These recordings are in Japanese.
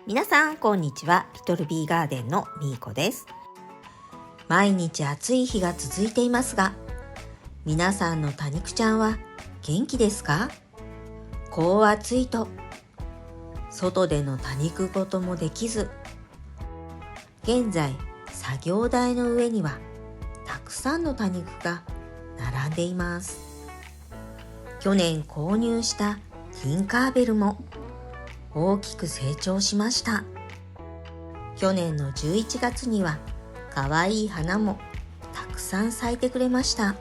皆さんこんにちは。リトルビーガーデンのみーこです。毎日暑い日が続いていますが、皆さんの多肉ちゃんは元気ですか？こう暑いと外での多肉ごともできず、現在作業台の上にはたくさんの多肉が並んでいます。去年購入したティンカーベルも大きく成長しました。去年の11月には可愛い花もたくさん咲いてくれました。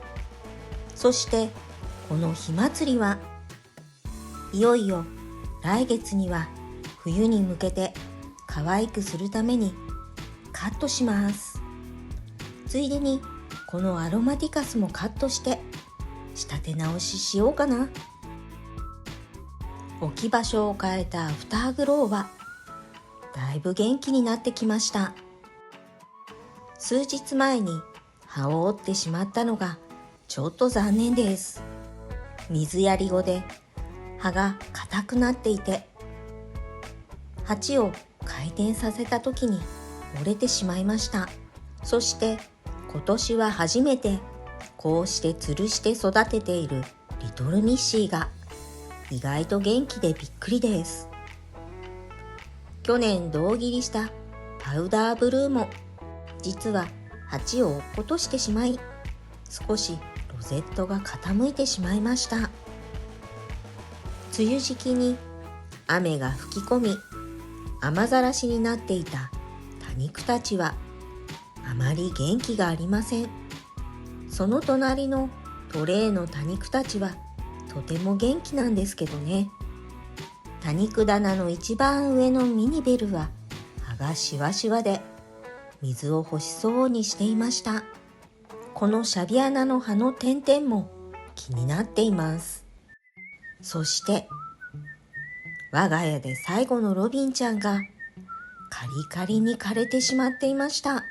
そしてこの火祭りはいよいよ来月には冬に向けて可愛くするためにカットします。ついでにこのアロマティカスもカットして仕立て直ししようかな。置き場所を変えたアフターグローはだいぶ元気になってきました。数日前に葉を折ってしまったのがちょっと残念です。水やり後で葉が硬くなっていて、鉢を回転させた時に折れてしまいました。そして今年は初めてこうして吊るして育てているリトルミッシーが意外と元気でびっくりです。去年胴切りしたパウダーブルーも実は鉢を落っことしてしまい、少しロゼットが傾いてしまいました。梅雨時期に雨が吹き込み雨ざらしになっていた多肉たちはあまり元気がありません。その隣のトレーの多肉たちはとても元気なんですけどね。多肉棚の一番上のミニベルは葉がしわしわで水を欲しそうにしていました。このシャビアナの葉の点々も気になっています。そして我が家で最後のロビンちゃんがカリカリに枯れてしまっていました。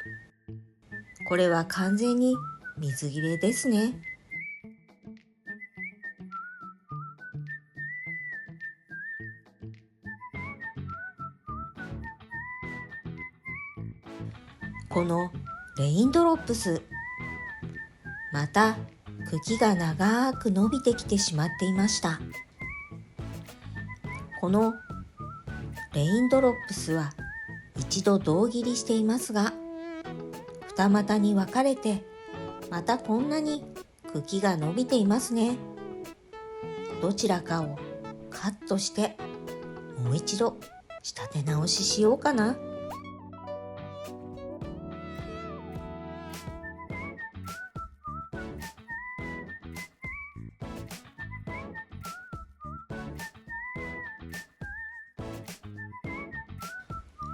これは完全に水切れですね。このレインドロップス、また茎が長く伸びてきてしまっていました。このレインドロップスは一度胴切りしていますが、二股に分かれてまたこんなに茎が伸びていますね。どちらかをカットしてもう一度仕立て直ししようかな。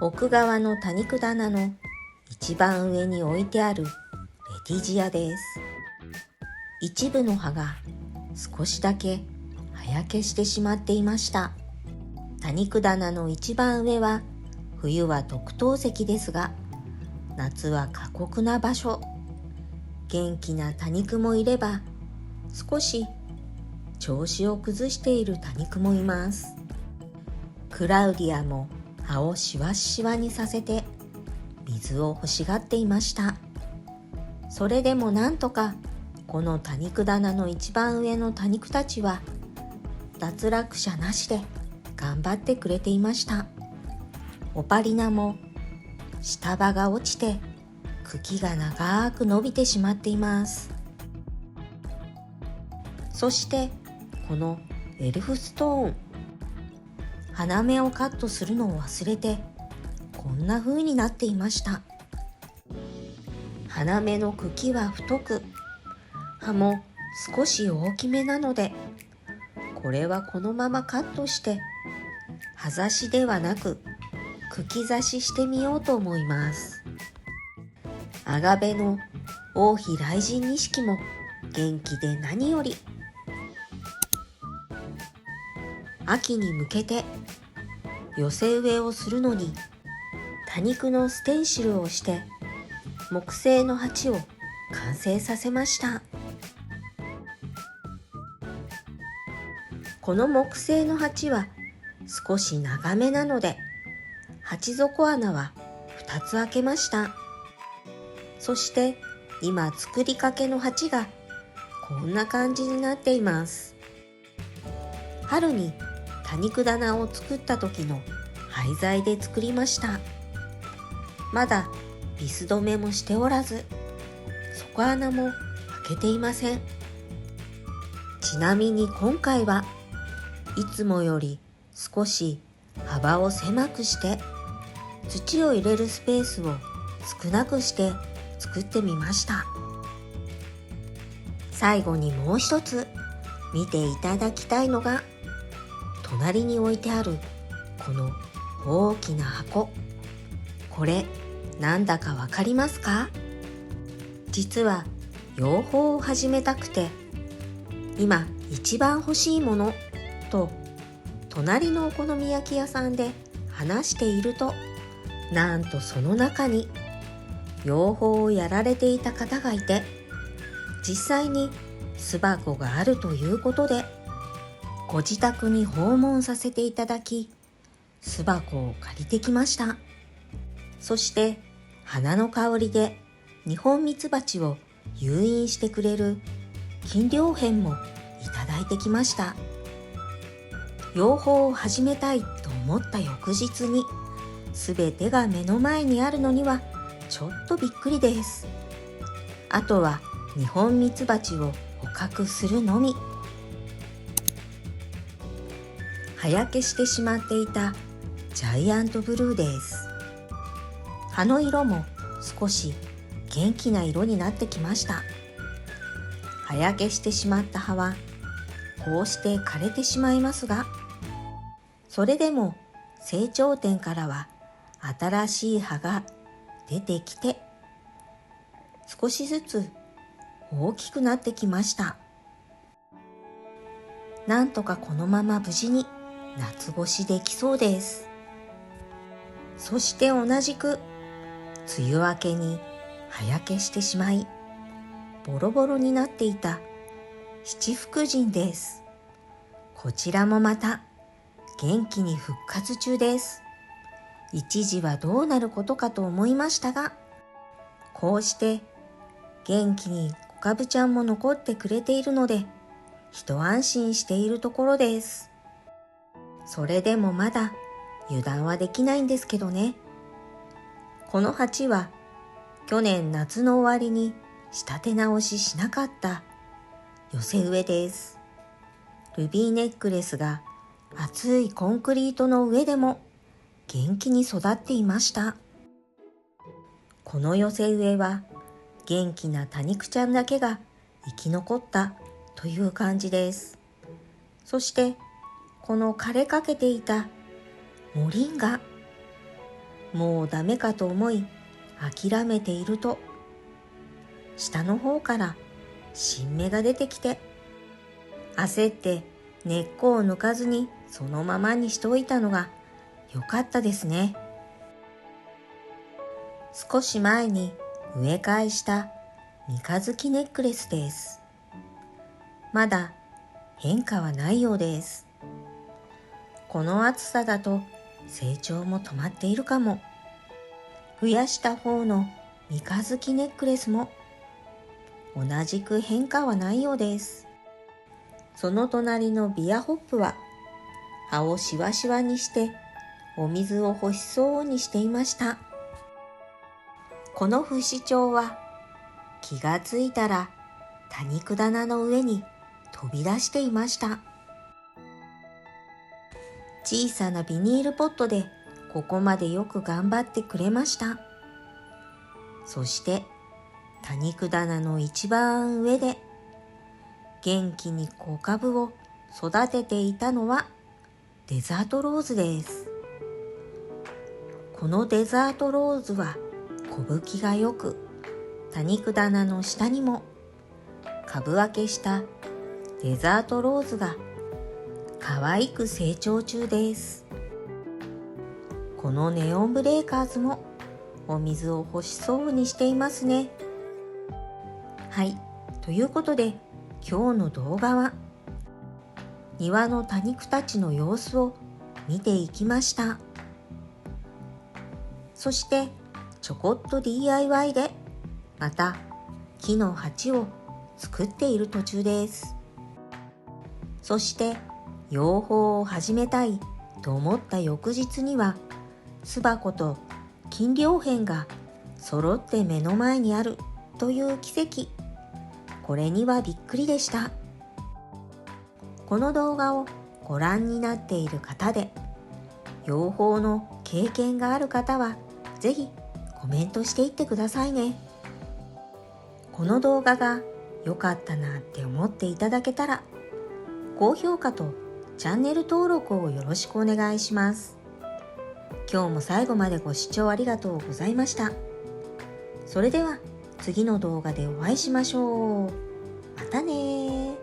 奥側の多肉棚の一番上に置いてあるレティジアです。一部の葉が少しだけ葉焼けしてしまっていました。多肉棚の一番上は冬は特等席ですが、夏は過酷な場所。元気な多肉もいれば、少し調子を崩している多肉もいます。クラウディアも葉をしわしわにさせて水を欲しがっていました。それでもなんとかこの多肉棚の一番上の多肉たちは脱落者なしで頑張ってくれていました。オパリナも下葉が落ちて茎が長く伸びてしまっています。そしてこのエルフストーン、花芽をカットするのを忘れてこんな風になっていました。花芽の茎は太く、葉も少し大きめなので、これはこのままカットして葉差しではなく茎差ししてみようと思います。アガベの王妃雷神錦も元気で何より。秋に向けて寄せ植えをするのに多肉のステンシルをして木製の鉢を完成させました。この木製の鉢は少し長めなので鉢底穴は2つ開けました。そして今作りかけの鉢がこんな感じになっています。春に多肉棚を作った時の廃材で作りました。まだビス止めもしておらず、底穴も開けていません。ちなみに今回はいつもより少し幅を狭くして土を入れるスペースを少なくして作ってみました。最後にもう一つ見ていただきたいのが、隣に置いてあるこの大きな箱。これなんだかわかりますか？実は養蜂を始めたくて、今一番欲しいものと隣のお好み焼き屋さんで話していると、なんとその中に養蜂をやられていた方がいて、実際に巣箱があるということでご自宅に訪問させていただき、巣箱を借りてきました。そして花の香りでニホンミツバチを誘引してくれる金蓼片もいただいてきました。養蜂を始めたいと思った翌日に全てが目の前にあるのにはちょっとびっくりです。あとはニホンミツバチを捕獲するのみ。葉焼けしてしまっていたジャイアントブルーです。葉の色も少し元気な色になってきました。葉焼けしてしまった葉はこうして枯れてしまいますが、それでも成長点からは新しい葉が出てきて、少しずつ大きくなってきました。なんとかこのまま無事に夏越しできそうです。そして同じく梅雨明けに葉焼けしてしまいボロボロになっていた七福神です。こちらもまた元気に復活中です。一時はどうなることかと思いましたが、こうして元気に小かぶちゃんも残ってくれているので一安心しているところです。それでもまだ油断はできないんですけどね。この鉢は去年夏の終わりに仕立て直ししなかった寄せ植えです。ルビーネックレスが厚いコンクリートの上でも元気に育っていました。この寄せ植えは元気な多肉ちゃんだけが生き残ったという感じです。そしてこの枯れかけていたモリンガ、もうダメかと思い諦めていると、下の方から新芽が出てきて、焦って根っこを抜かずにそのままにしておいたのが良かったですね。少し前に植え替えした三日月ネックレスです。まだ変化はないようです。この暑さだと成長も止まっているかも。増やした方の三日月ネックレスも同じく変化はないようです。その隣のビアホップは葉をしわしわにしてお水を欲しそうにしていました。この不死鳥は気がついたら多肉棚の上に飛び出していました。小さなビニールポットでここまでよく頑張ってくれました。そして多肉棚の一番上で元気に小株を育てていたのはデザートローズです。このデザートローズは小吹きがよく、多肉棚の下にも株分けしたデザートローズが可愛く成長中です。このネオンブレーカーズもお水を欲しそうにしていますね。はい、ということで今日の動画は庭の多肉たちの様子を見ていきました。そしてちょこっと DIY でまた木の鉢を作っている途中です。そして養蜂を始めたいと思った翌日には巣箱と金両片が揃って目の前にあるという奇跡。これにはびっくりでした。この動画をご覧になっている方で養蜂の経験がある方はぜひコメントしていってくださいね。この動画が良かったなって思っていただけたら高評価とチャンネル登録をよろしくお願いします。今日も最後までご視聴ありがとうございました。それでは次の動画でお会いしましょう。またね。